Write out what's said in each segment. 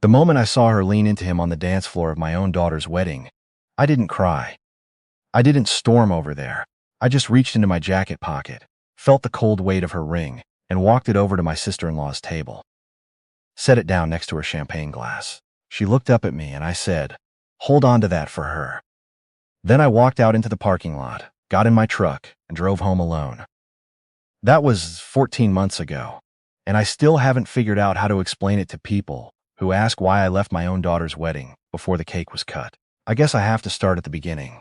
The moment I saw her lean into him on the dance floor of my own daughter's wedding, I didn't cry. I didn't storm over there. I just reached into my jacket pocket, felt the cold weight of her ring, and walked it over to my sister-in-law's table. Set it down next to her champagne glass. She looked up at me and I said, "Hold on to that for her." Then I walked out into the parking lot, got in my truck, and drove home alone. That was 14 months ago, and I still haven't figured out how to explain it to people who ask why I left my own daughter's wedding before the cake was cut. I guess I have to start at the beginning.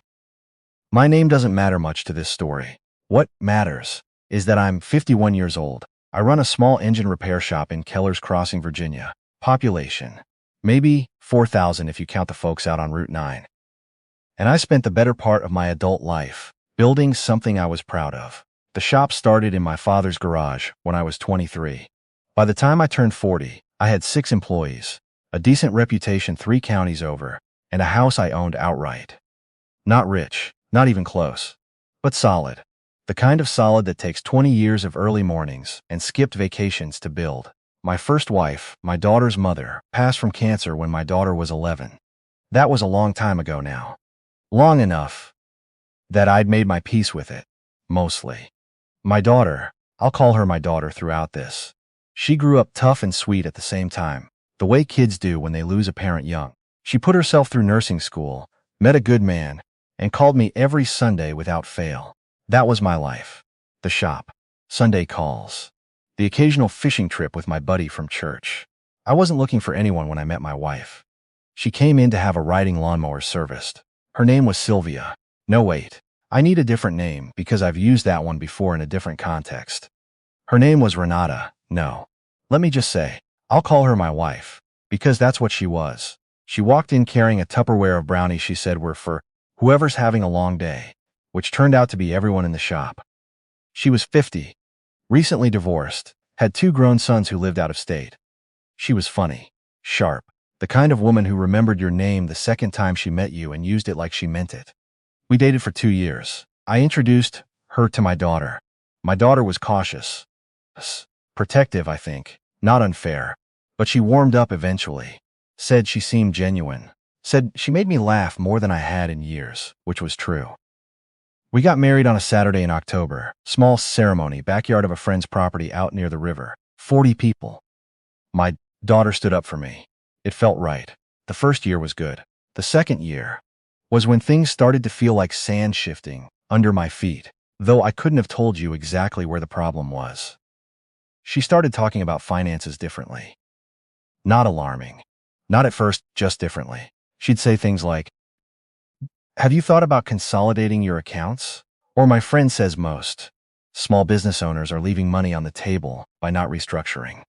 My name doesn't matter much to this story. What matters is that I'm 51 years old. I run a small engine repair shop in Kellers Crossing, Virginia. Population, maybe 4,000 if you count the folks out on Route 9. And I spent the better part of my adult life building something I was proud of. The shop started in my father's garage when I was 23. By the time I turned 40, I had 6 employees, a decent reputation 3 counties over, and a house I owned outright. Not rich, not even close, but solid. The kind of solid that takes 20 years of early mornings and skipped vacations to build. My first wife, my daughter's mother, passed from cancer when my daughter was 11. That was a long time ago now. Long enough that I'd made my peace with it, mostly. My daughter, I'll call her my daughter throughout this. She grew up tough and sweet at the same time, the way kids do when they lose a parent young. She put herself through nursing school, met a good man, and called me every Sunday without fail. That was my life. The shop, Sunday calls, the occasional fishing trip with my buddy from church. I wasn't looking for anyone when I met my wife. She came in to have a riding lawnmower serviced. Her name was Sylvia. No, wait. I need a different name because I've used that one before in a different context. Her name was Renata. No. Let me just say, I'll call her my wife, because that's what she was. She walked in carrying a Tupperware of brownies she said were for whoever's having a long day, which turned out to be everyone in the shop. She was 50, recently divorced, had 2 grown sons who lived out of state. She was funny, sharp, the kind of woman who remembered your name the second time she met you and used it like she meant it. We dated for 2 years. I introduced her to my daughter. My daughter was cautious, protective, I think, not unfair, but she warmed up eventually. Said she seemed genuine. Said she made me laugh more than I had in years, which was true. We got married on a Saturday in October. Small ceremony, backyard of a friend's property out near the river. 40 people. My daughter stood up for me. It felt right. The first year was good. The second year was when things started to feel like sand shifting under my feet, though I couldn't have told you exactly where the problem was. She started talking about finances differently. Not alarming. Not at first, just differently. She'd say things like, "Have you thought about consolidating your accounts?" Or my friend says most small business owners are leaving money on the table by not restructuring.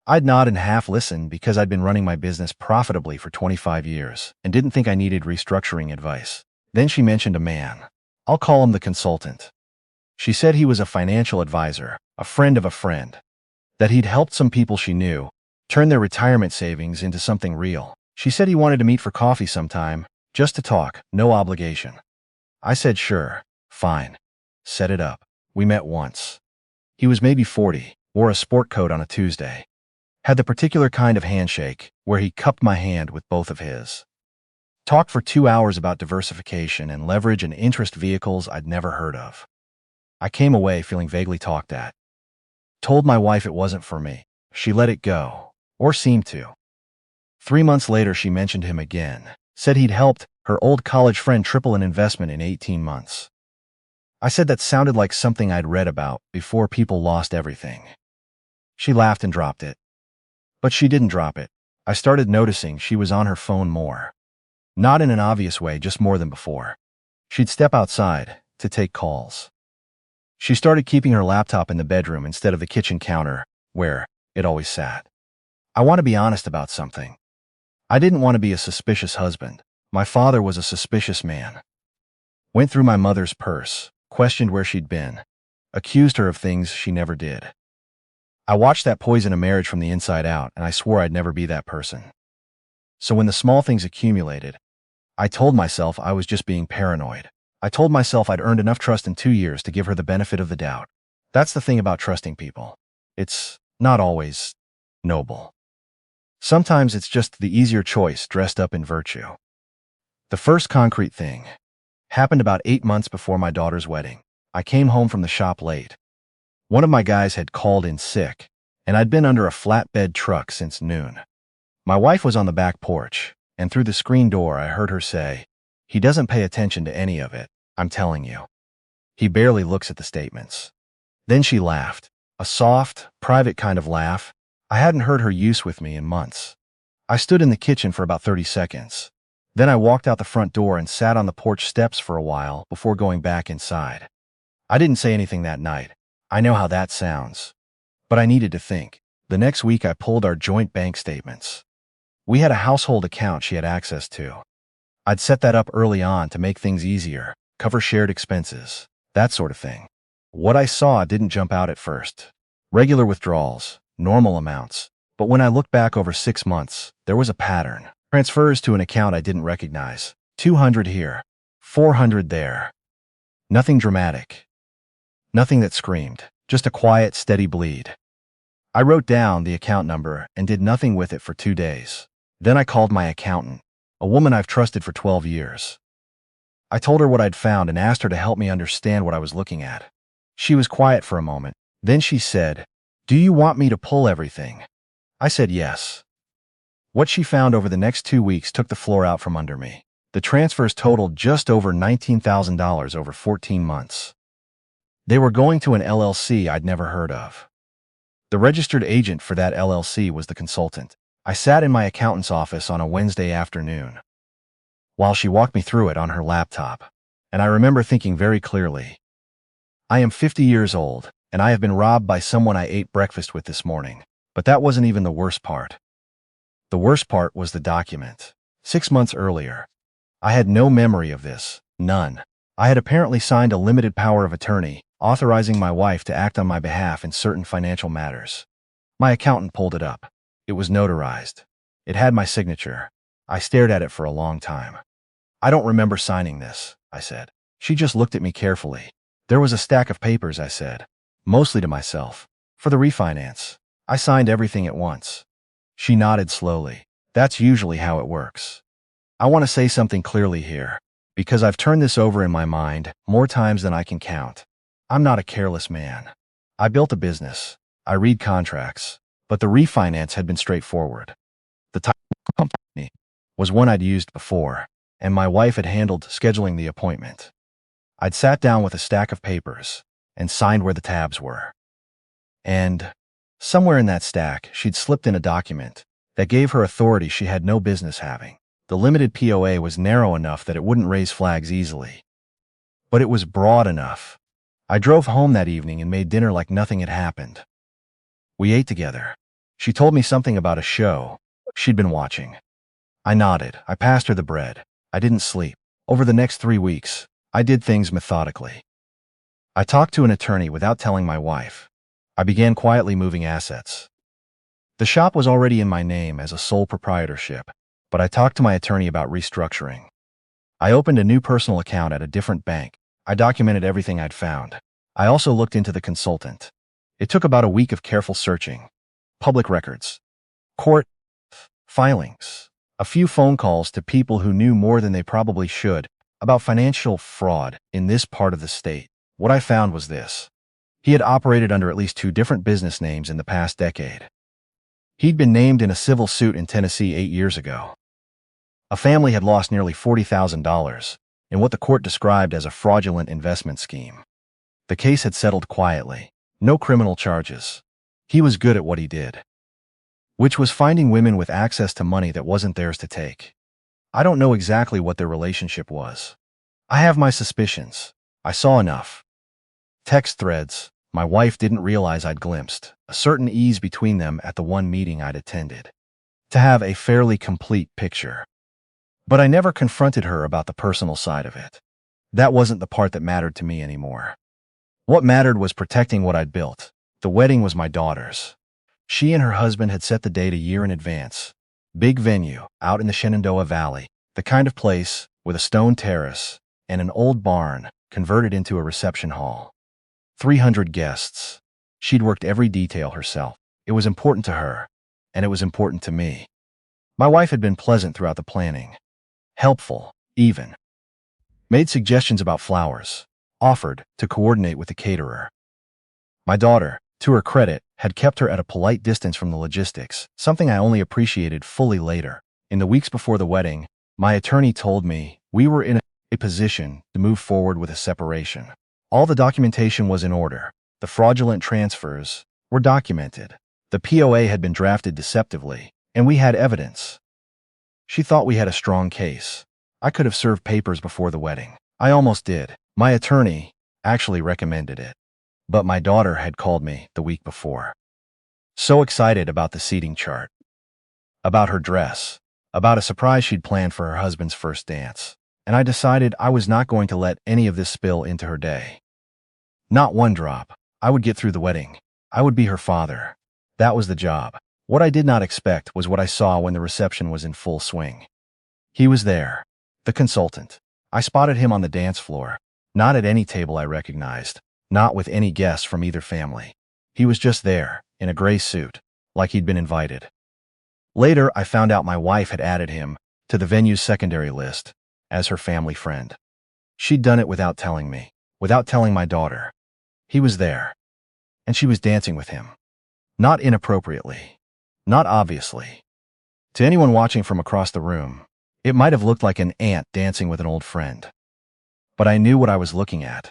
I'd nod and half listen because I'd been running my business profitably for 25 years and didn't think I needed restructuring advice. Then she mentioned a man. I'll call him the consultant. She said he was a financial advisor, a friend of a friend, that he'd helped some people she knew turn their retirement savings into something real. She said he wanted to meet for coffee sometime, just to talk, no obligation. I said sure, fine. Set it up. We met once. He was maybe 40, wore a sport coat on a Tuesday. Had the particular kind of handshake where he cupped my hand with both of his. Talked for 2 hours about diversification and leverage and interest vehicles I'd never heard of. I came away feeling vaguely talked at. Told my wife it wasn't for me. She let it go, or seemed to. 3 months later, she mentioned him again. Said he'd helped her old college friend triple an investment in 18 months. I said that sounded like something I'd read about before people lost everything. She laughed and dropped it. But she didn't drop it. I started noticing she was on her phone more. Not in an obvious way, just more than before. She'd step outside to take calls. She started keeping her laptop in the bedroom instead of the kitchen counter, where it always sat. I want to be honest about something. I didn't want to be a suspicious husband. My father was a suspicious man. Went through my mother's purse, questioned where she'd been, accused her of things she never did. I watched that poison a marriage from the inside out, and I swore I'd never be that person. So when the small things accumulated, I told myself I was just being paranoid. I told myself I'd earned enough trust in 2 years to give her the benefit of the doubt. That's the thing about trusting people. It's not always noble. Sometimes it's just the easier choice dressed up in virtue. The first concrete thing happened about 8 months before my daughter's wedding. I came home from the shop late. One of my guys had called in sick, and I'd been under a flatbed truck since noon. My wife was on the back porch, and through the screen door I heard her say, "He doesn't pay attention to any of it, I'm telling you. He barely looks at the statements." Then she laughed, a soft, private kind of laugh I hadn't heard her use with me in months. I stood in the kitchen for about 30 seconds. Then I walked out the front door and sat on the porch steps for a while before going back inside. I didn't say anything that night. I know how that sounds. But I needed to think. The next week I pulled our joint bank statements. We had a household account she had access to. I'd set that up early on to make things easier, cover shared expenses, that sort of thing. What I saw didn't jump out at first. Regular withdrawals, normal amounts. But when I looked back over 6 months, there was a pattern. Transfers to an account I didn't recognize. 200 here, 400 there. Nothing dramatic. Nothing that screamed. Just a quiet, steady bleed. I wrote down the account number and did nothing with it for 2 days. Then I called my accountant, a woman I've trusted for 12 years. I told her what I'd found and asked her to help me understand what I was looking at. She was quiet for a moment. Then she said, "Do you want me to pull everything?" I said yes. What she found over the next 2 weeks took the floor out from under me. The transfers totaled just over $19,000 over 14 months. They were going to an LLC I'd never heard of. The registered agent for that LLC was the consultant. I sat in my accountant's office on a Wednesday afternoon while she walked me through it on her laptop, and I remember thinking very clearly, I am 50 years old, and I have been robbed by someone I ate breakfast with this morning. But that wasn't even the worst part. The worst part was the document. 6 months earlier, I had no memory of this, none. I had apparently signed a limited power of attorney, authorizing my wife to act on my behalf in certain financial matters. My accountant pulled it up. It was notarized. It had my signature. I stared at it for a long time. "I don't remember signing this," I said. She just looked at me carefully. "There was a stack of papers," I said, mostly to myself, "for the refinance. I signed everything at once." She nodded slowly. "That's usually how it works." I want to say something clearly here, because I've turned this over in my mind more times than I can count. I'm not a careless man. I built a business. I read contracts. But the refinance had been straightforward. The title company was one I'd used before, and my wife had handled scheduling the appointment. I'd sat down with a stack of papers and signed where the tabs were. And somewhere in that stack, she'd slipped in a document that gave her authority she had no business having. The limited POA was narrow enough that it wouldn't raise flags easily. But it was broad enough. I drove home that evening and made dinner like nothing had happened. We ate together. She told me something about a show she'd been watching. I nodded. I passed her the bread. I didn't sleep. Over the next 3 weeks, I did things methodically. I talked to an attorney without telling my wife. I began quietly moving assets. The shop was already in my name as a sole proprietorship, but I talked to my attorney about restructuring. I opened a new personal account at a different bank. I documented everything I'd found. I also looked into the consultant. It took about a week of careful searching. Public records, court filings, a few phone calls to people who knew more than they probably should about financial fraud in this part of the state. What I found was this. He had operated under at least 2 different business names in the past decade. He'd been named in a civil suit in Tennessee 8 years ago. A family had lost nearly $40,000 in what the court described as a fraudulent investment scheme. The case had settled quietly. No criminal charges. He was good at what he did, which was finding women with access to money that wasn't theirs to take. I don't know exactly what their relationship was. I have my suspicions. I saw enough. Text threads. My wife didn't realize I'd glimpsed a certain ease between them at the one meeting I'd attended, to have a fairly complete picture. But I never confronted her about the personal side of it. That wasn't the part that mattered to me anymore. What mattered was protecting what I'd built. The wedding was my daughter's. She and her husband had set the date a year in advance. Big venue, out in the Shenandoah Valley, the kind of place with a stone terrace and an old barn converted into a reception hall. 300 guests. She'd worked every detail herself. It was important to her, and it was important to me. My wife had been pleasant throughout the planning, helpful, even. Made suggestions about flowers, offered to coordinate with the caterer. My daughter, to her credit, had kept her at a polite distance from the logistics, something I only appreciated fully later. In the weeks before the wedding, my attorney told me we were in a position to move forward with a separation. All the documentation was in order. The fraudulent transfers were documented. The POA had been drafted deceptively, and we had evidence. She thought we had a strong case. I could have served papers before the wedding. I almost did. My attorney actually recommended it. But my daughter had called me the week before. So excited about the seating chart, about her dress, about a surprise she'd planned for her husband's first dance. And I decided I was not going to let any of this spill into her day. Not one drop. I would get through the wedding. I would be her father. That was the job. What I did not expect was what I saw when the reception was in full swing. He was there, the consultant. I spotted him on the dance floor, not at any table I recognized, not with any guests from either family. He was just there, in a gray suit, like he'd been invited. Later, I found out my wife had added him to the venue's secondary list as her family friend. She'd done it without telling me, without telling my daughter. He was there, and she was dancing with him. Not inappropriately, not obviously. To anyone watching from across the room, it might have looked like an aunt dancing with an old friend. But I knew what I was looking at.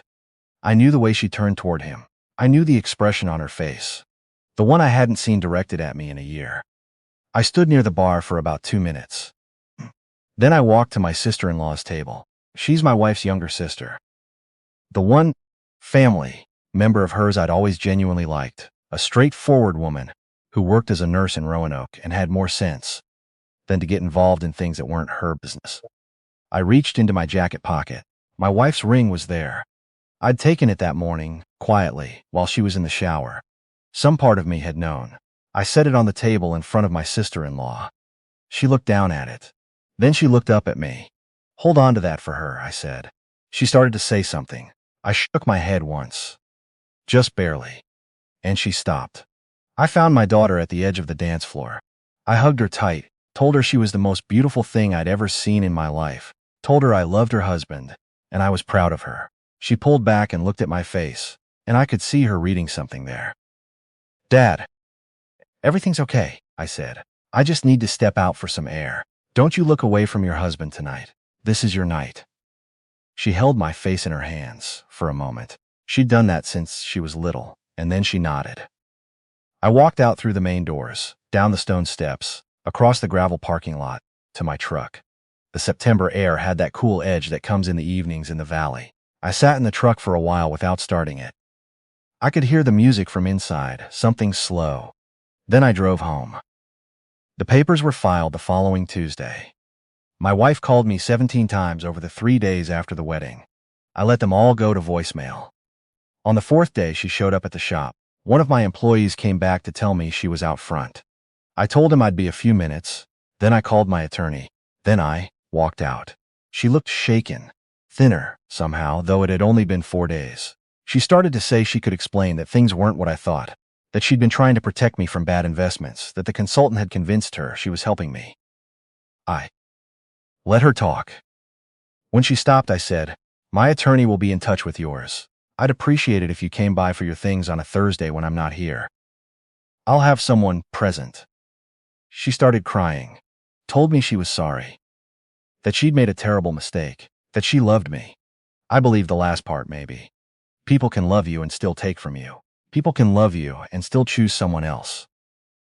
I knew the way she turned toward him. I knew the expression on her face, the one I hadn't seen directed at me in a year. I stood near the bar for about 2 minutes. Then I walked to my sister-in-law's table. She's my wife's younger sister. The one family member of hers I'd always genuinely liked, a straightforward woman who worked as a nurse in Roanoke and had more sense than to get involved in things that weren't her business. I reached into my jacket pocket. My wife's ring was there. I'd taken it that morning, quietly, while she was in the shower. Some part of me had known. I set it on the table in front of my sister-in-law. She looked down at it. Then she looked up at me. "Hold on to that for her," I said. She started to say something. I shook my head once. Just barely. And she stopped. I found my daughter at the edge of the dance floor. I hugged her tight, told her she was the most beautiful thing I'd ever seen in my life, told her I loved her husband, and I was proud of her. She pulled back and looked at my face, and I could see her reading something there. "Dad, everything's okay," I said. "I just need to step out for some air. Don't you look away from your husband tonight. This is your night." She held my face in her hands for a moment. She'd done that since she was little, and then she nodded. I walked out through the main doors, down the stone steps, across the gravel parking lot, to my truck. The September air had that cool edge that comes in the evenings in the valley. I sat in the truck for a while without starting it. I could hear the music from inside, something slow. Then I drove home. The papers were filed the following Tuesday. My wife called me 17 times over the 3 days after the wedding. I let them all go to voicemail. On the 4th day, she showed up at the shop. One of my employees came back to tell me she was out front. I told him I'd be a few minutes. Then I called my attorney. Then I walked out. She looked shaken, thinner, somehow, though it had only been 4 days. She started to say she could explain that things weren't what I thought, that she'd been trying to protect me from bad investments, that the consultant had convinced her she was helping me. I let her talk. When she stopped, I said, "My attorney will be in touch with yours. I'd appreciate it if you came by for your things on a Thursday when I'm not here. I'll have someone present." She started crying, told me she was sorry, that she'd made a terrible mistake, that she loved me. I believe the last part, maybe. People can love you and still take from you. People can love you and still choose someone else.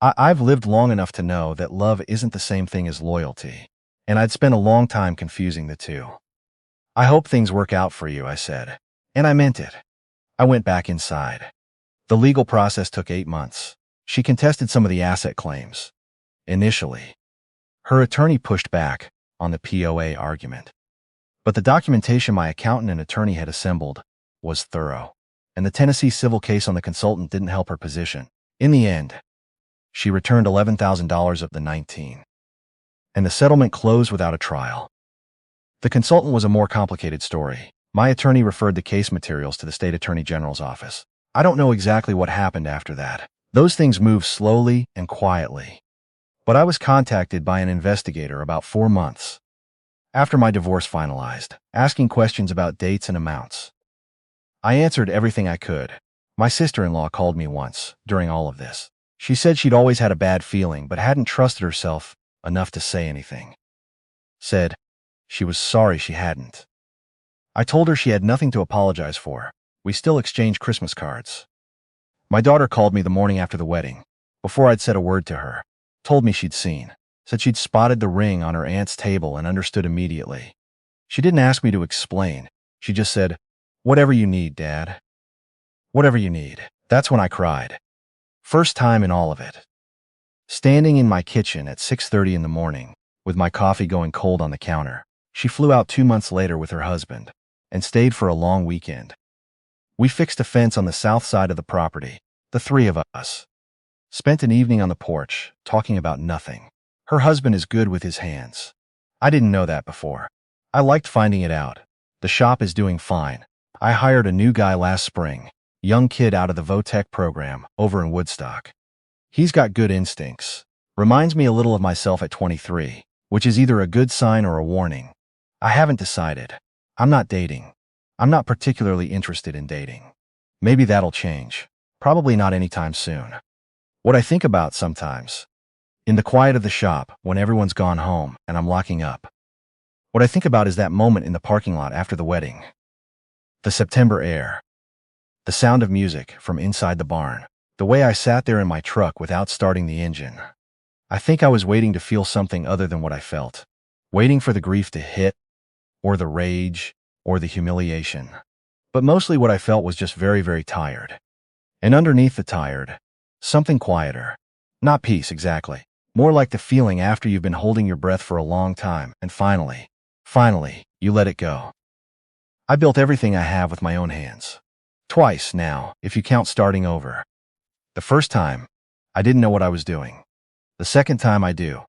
I've lived long enough to know that love isn't the same thing as loyalty, and I'd spent a long time confusing the two. "I hope things work out for you," I said, and I meant it. I went back inside. The legal process took 8 months. She contested some of the asset claims. Initially, her attorney pushed back on the POA argument. But the documentation my accountant and attorney had assembled was thorough, and the Tennessee civil case on the consultant didn't help her position. In the end, she returned $11,000 of the 19, and the settlement closed without a trial. The consultant was a more complicated story. My attorney referred the case materials to the state attorney general's office. I don't know exactly what happened after that. Those things moved slowly and quietly. But I was contacted by an investigator about 4 months after my divorce finalized, asking questions about dates and amounts. I answered everything I could. My sister-in-law called me once during all of this. She said she'd always had a bad feeling but hadn't trusted herself enough to say anything. Said she was sorry she hadn't. I told her she had nothing to apologize for. We still exchanged Christmas cards. My daughter called me the morning after the wedding, before I'd said a word to her. Told me she'd seen. Said she'd spotted the ring on her aunt's table and understood immediately. She didn't ask me to explain. She just said, "Whatever you need, Dad. Whatever you need." That's when I cried. First time in all of it. Standing in my kitchen at 6:30 in the morning, with my coffee going cold on the counter, she flew out 2 months later with her husband and stayed for a long weekend. We fixed a fence on the south side of the property, the three of us. Spent an evening on the porch, talking about nothing. Her husband is good with his hands. I didn't know that before. I liked finding it out. The shop is doing fine. I hired a new guy last spring, young kid out of the VOTEC program over in Woodstock. He's got good instincts. Reminds me a little of myself at 23, which is either a good sign or a warning. I haven't decided. I'm not dating. I'm not particularly interested in dating. Maybe that'll change. Probably not anytime soon. What I think about sometimes, in the quiet of the shop, when everyone's gone home and I'm locking up, what I think about is that moment in the parking lot after the wedding. The September air. The sound of music from inside the barn. The way I sat there in my truck without starting the engine. I think I was waiting to feel something other than what I felt. Waiting for the grief to hit, or the rage, or the humiliation. But mostly what I felt was just very, very tired. And underneath the tired, something quieter. Not peace, exactly. More like the feeling after you've been holding your breath for a long time, and finally, you let it go. I built everything I have with my own hands. Twice now, if you count starting over. The first time, I didn't know what I was doing. The second time I do.